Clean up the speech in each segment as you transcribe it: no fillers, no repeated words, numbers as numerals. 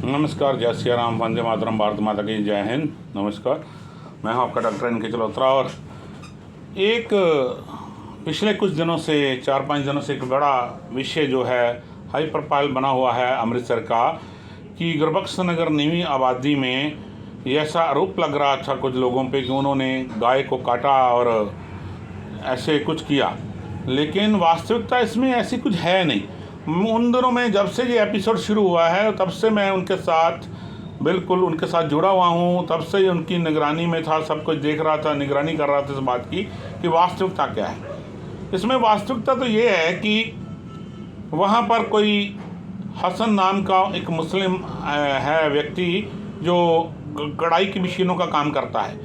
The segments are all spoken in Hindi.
नमस्कार, जय सिया राम, वंदे मातरम, भारत माता की जय हिंद। नमस्कार, मैं हूं आपका डॉक्टर एन के चलोत्रा। और एक पिछले कुछ दिनों से 4-5 दिनों से एक बड़ा विषय जो है हाई प्रोफाइल बना हुआ है अमृतसर का, कि गुरबख्श नगर नवी आबादी में ये ऐसा आरोप लग रहा था कुछ लोगों पे कि उन्होंने गाय को काटा और ऐसे कुछ किया, लेकिन वास्तविकता इसमें ऐसी कुछ है नहीं। उन दिनों में जब से ये एपिसोड शुरू हुआ है तब से मैं उनके साथ बिल्कुल उनके साथ जुड़ा हुआ हूँ, तब से ही उनकी निगरानी में था, सब कुछ देख रहा था, निगरानी कर रहा था इस बात की कि वास्तविकता क्या है। इसमें वास्तविकता तो ये है कि वहाँ पर कोई हसन नाम का एक मुस्लिम है व्यक्ति जो कढ़ाई की मशीनों का काम करता है,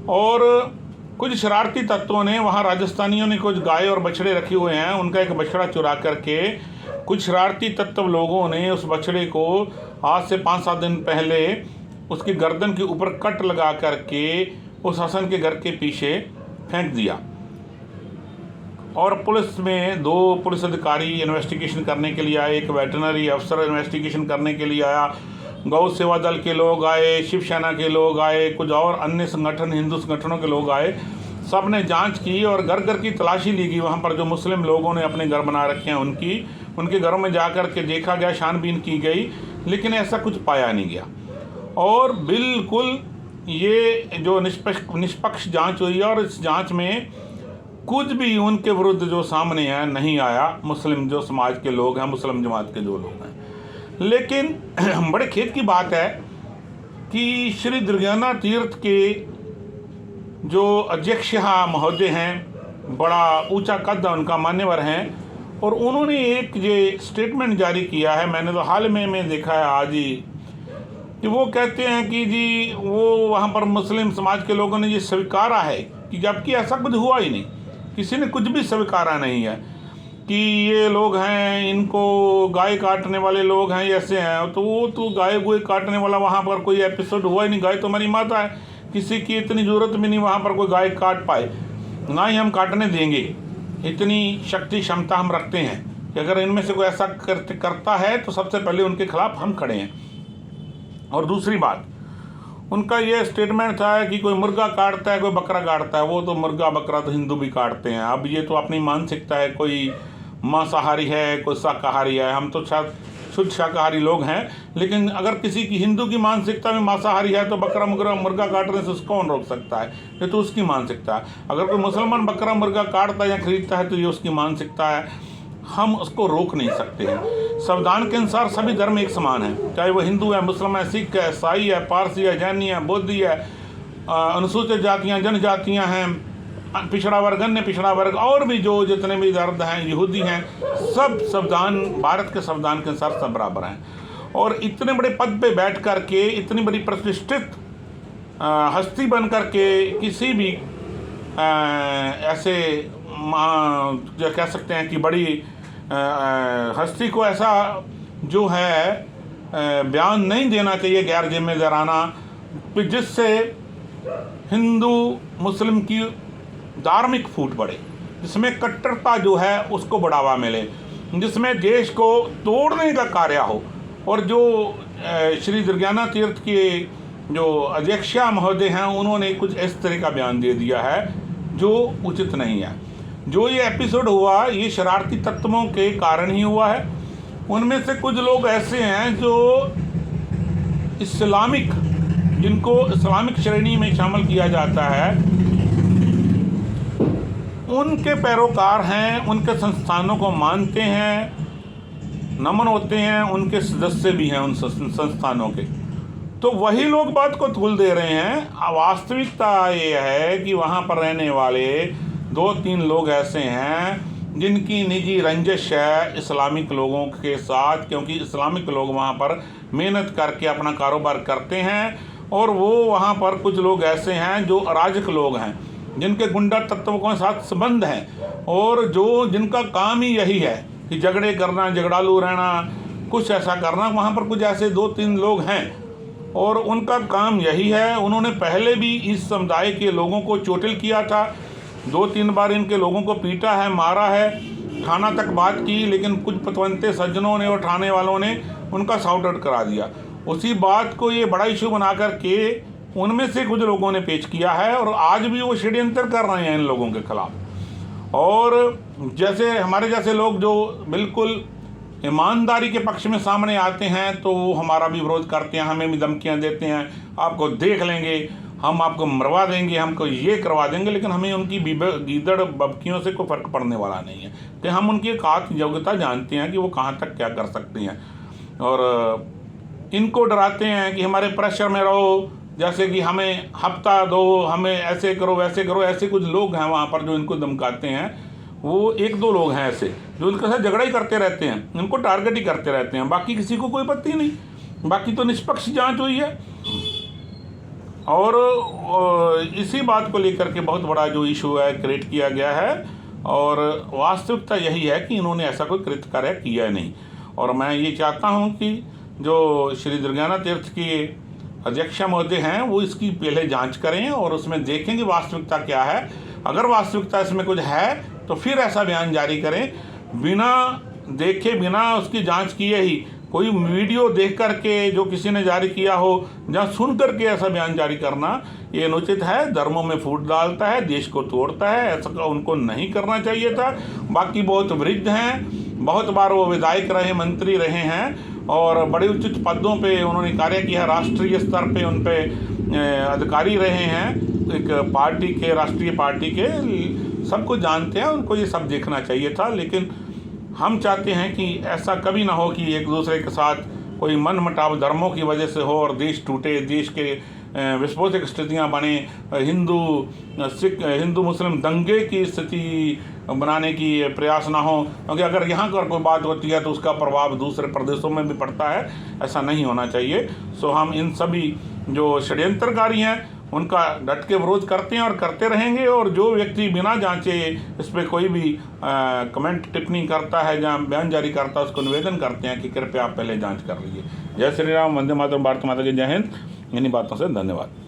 और कुछ शरारती तत्वों ने वहाँ राजस्थानियों ने कुछ गाय और बछड़े रखे हुए हैं, उनका एक बछड़ा चुरा करके कुछ शरारती तत्व लोगों ने उस बछड़े को आज से 5-7 दिन पहले उसकी गर्दन के ऊपर कट लगा करके उस हसन के घर के पीछे फेंक दिया। और पुलिस में 2 पुलिस अधिकारी इन्वेस्टिगेशन करने के लिए आए, एक वेटरनरी अफसर इन्वेस्टिगेशन करने के लिए आया, गौ सेवा दल के लोग आए, शिवसेना के लोग आए, कुछ और अन्य संगठन, हिंदू संगठनों के लोग आए। सब ने जांच की और घर घर की तलाशी ली गई। वहाँ पर जो मुस्लिम लोगों ने अपने घर बना रखे हैं उनके घरों में जा कर के देखा गया, छानबीन की गई, लेकिन ऐसा कुछ पाया नहीं गया। और बिल्कुल ये जो निष्पक्ष जांच हुई और इस जांच में कुछ भी उनके विरुद्ध जो सामने है नहीं आया। मुस्लिम जो समाज के लोग हैं, मुस्लिम जमात के जो लोग हैं, लेकिन बड़े खेद की बात है कि श्री दुर्गाना तीर्थ के जो अध्यक्ष महोदय हैं, बड़ा ऊंचा कद उनका, मान्यवर हैं, और उन्होंने एक ये स्टेटमेंट जारी किया है। मैंने तो हाल में देखा है आज ही, कि वो कहते हैं कि जी वो वहाँ पर मुस्लिम समाज के लोगों ने ये स्वीकारा है कि जबकि ऐसा कुछ हुआ ही नहीं, किसी ने कुछ भी स्वीकारा नहीं है कि ये लोग हैं, इनको गाय काटने वाले लोग हैं, ऐसे हैं। तो वो तो गाय गुए काटने वाला वहाँ पर कोई एपिसोड हुआ ही नहीं। गाय तो हमारी माता है, किसी की इतनी ज़रूरत भी नहीं वहाँ पर कोई गाय काट पाए, ना ही हम काटने देंगे। इतनी शक्ति क्षमता हम रखते हैं कि अगर इनमें से कोई ऐसा करता है तो सबसे पहले उनके खिलाफ हम खड़े हैं। और दूसरी बात, उनका ये स्टेटमेंट था कि कोई मुर्गा काटता है, कोई बकरा काटता है। वो तो मुर्गा बकरा तो हिंदू भी काटते हैं। अब ये तो अपनी मानसिकता है, कोई मांसाहारी है, कोई शाकाहारी है। हम तो शायद शुद्ध शाकाहारी लोग हैं, लेकिन अगर किसी की हिंदू की मानसिकता में मांसाहारी है तो बकरा मुर्गा काटने से उसको कौन रोक सकता है? ये तो उसकी मानसिकता है। अगर कोई मुसलमान बकरा मुर्गा काटता है या खरीदता है तो ये उसकी मानसिकता है, हम उसको रोक नहीं सकते हैं। संविधान के अनुसार सभी धर्म एक समान हैं, चाहे वो हिंदू है, मुसलमान है, सिख है, ईसाई है, पारसी है, जैनी है, बौद्धी है, अनुसूचित जातियाँ, जनजातियाँ हैं, पिछड़ा वर्ग, अन्य पिछड़ा वर्ग, और भी जो जितने भी दर्द हैं, यहूदी हैं, सब संविधान, भारत के संविधान के अनुसार सब बराबर हैं। और इतने बड़े पद पे बैठ कर के, इतनी बड़ी प्रतिष्ठित हस्ती बन कर के किसी भी ऐसे जो कह सकते हैं कि बड़ी हस्ती को ऐसा जो है बयान नहीं देना चाहिए गैर जिम्मेदाराना, जिससे हिंदू मुस्लिम की धार्मिक फूट बढ़े, जिसमें कट्टरता जो है उसको बढ़ावा मिले, जिसमें देश को तोड़ने का कार्य हो। और जो श्री दुर्गाना तीर्थ के जो अध्यक्ष महोदय हैं, उन्होंने कुछ इस तरह का बयान दे दिया है जो उचित नहीं है। जो ये एपिसोड हुआ ये शरारती तत्वों के कारण ही हुआ है। उनमें से कुछ लोग ऐसे हैं जो इस्लामिक, जिनको इस्लामिक श्रेणी में शामिल किया जाता है, उनके पैरोकार हैं, उनके संस्थानों को मानते हैं, नमन होते हैं, उनके सदस्य भी हैं उन संस्थानों के। तो वही लोग बात को तुल दे रहे हैं। वास्तविकता ये है कि वहाँ पर रहने वाले 2-3 लोग ऐसे हैं जिनकी निजी रंजिश है इस्लामिक लोगों के साथ, क्योंकि इस्लामिक लोग वहाँ पर मेहनत करके अपना कारोबार करते हैं। और वो वहाँ पर कुछ लोग ऐसे हैं जो अराजक लोग हैं, जिनके गुंडा तत्वों के साथ संबंध हैं, और जो जिनका काम ही यही है कि झगड़े करना, झगड़ालू रहना, कुछ ऐसा करना। वहाँ पर कुछ ऐसे 2-3 लोग हैं और उनका काम यही है। उन्होंने पहले भी इस समुदाय के लोगों को चोटिल किया था, 2-3 बार इनके लोगों को पीटा है, मारा है, थाना तक बात की, लेकिन कुछ पतवंते सज्जनों ने और थाने वालों ने उनका शॉर्ट आउट करा दिया। उसी बात को ये बड़ा इशू बना करके उनमें से कुछ लोगों ने पेश किया है और आज भी वो षड्यंत्र कर रहे हैं इन लोगों के खिलाफ। और जैसे हमारे जैसे लोग जो बिल्कुल ईमानदारी के पक्ष में सामने आते हैं तो वो हमारा भी विरोध करते हैं, हमें भी धमकियां देते हैं, आपको देख लेंगे, हम आपको मरवा देंगे, हमको ये करवा देंगे। लेकिन हमें उनकी गीदड़ बबकियों से कोई फ़र्क पड़ने वाला नहीं है कि हम उनकी एक आत्म योग्यता जानते हैं कि वो कहाँ तक क्या कर सकती हैं। और इनको डराते हैं कि हमारे प्रेशर में रहो, जैसे कि हमें हफ्ता दो, हमें ऐसे करो वैसे करो। ऐसे कुछ लोग हैं वहाँ पर जो इनको धमकाते हैं। वो एक दो लोग हैं ऐसे जो इनके साथ झगड़ा ही करते रहते हैं, इनको टारगेट ही करते रहते हैं, बाकी किसी को कोई पत्ती नहीं, बाकी तो निष्पक्ष जांच हुई है। और इसी बात को लेकर के बहुत बड़ा जो इशू है क्रिएट किया गया है। और वास्तविकता यही है कि इन्होंने ऐसा कोई कृत्य कार्य किया नहीं। और मैं ये चाहता हूँ कि जो श्री दुर्गाना तीर्थ के अध्यक्ष महोदय हैं वो इसकी पहले जांच करें और उसमें देखें कि वास्तविकता क्या है। अगर वास्तविकता इसमें कुछ है तो फिर ऐसा बयान जारी करें। बिना देखे, बिना उसकी जांच किए ही कोई वीडियो देख करके जो किसी ने जारी किया हो या सुन करके ऐसा बयान जारी करना ये अनुचित है, धर्मों में फूट डालता है, देश को तोड़ता है। ऐसा उनको नहीं करना चाहिए था। बाकी बहुत वृद्ध हैं, बहुत बार वो विधायक रहे, मंत्री रहे हैं और बड़े उचित पदों पे उन्होंने कार्य किया, राष्ट्रीय स्तर पे उन पे अधिकारी रहे हैं एक पार्टी के, राष्ट्रीय पार्टी के, सबको जानते हैं, उनको ये सब देखना चाहिए था। लेकिन हम चाहते हैं कि ऐसा कभी ना हो कि एक दूसरे के साथ कोई मनमुटाव धर्मों की वजह से हो और देश टूटे, देश के विस्फोटक स्थितियां बने, हिंदू मुस्लिम दंगे की स्थिति बनाने की प्रयास ना हो। क्योंकि अगर यहाँ पर कोई बात होती है तो उसका प्रभाव दूसरे प्रदेशों में भी पड़ता है, ऐसा नहीं होना चाहिए। सो हम इन सभी जो षड्यंत्रकारी हैं उनका डट के विरोध करते हैं और करते रहेंगे। और जो व्यक्ति बिना जांचे इस पर कोई भी कमेंट टिप्पणी करता है या बयान जारी करता है उसको निवेदन करते हैं कि कृपया आप पहले जांच कर लीजिए। जय श्री राम, वंदे मातरम, भारत माता की जय हिंद। इन्हीं बातों से धन्यवाद।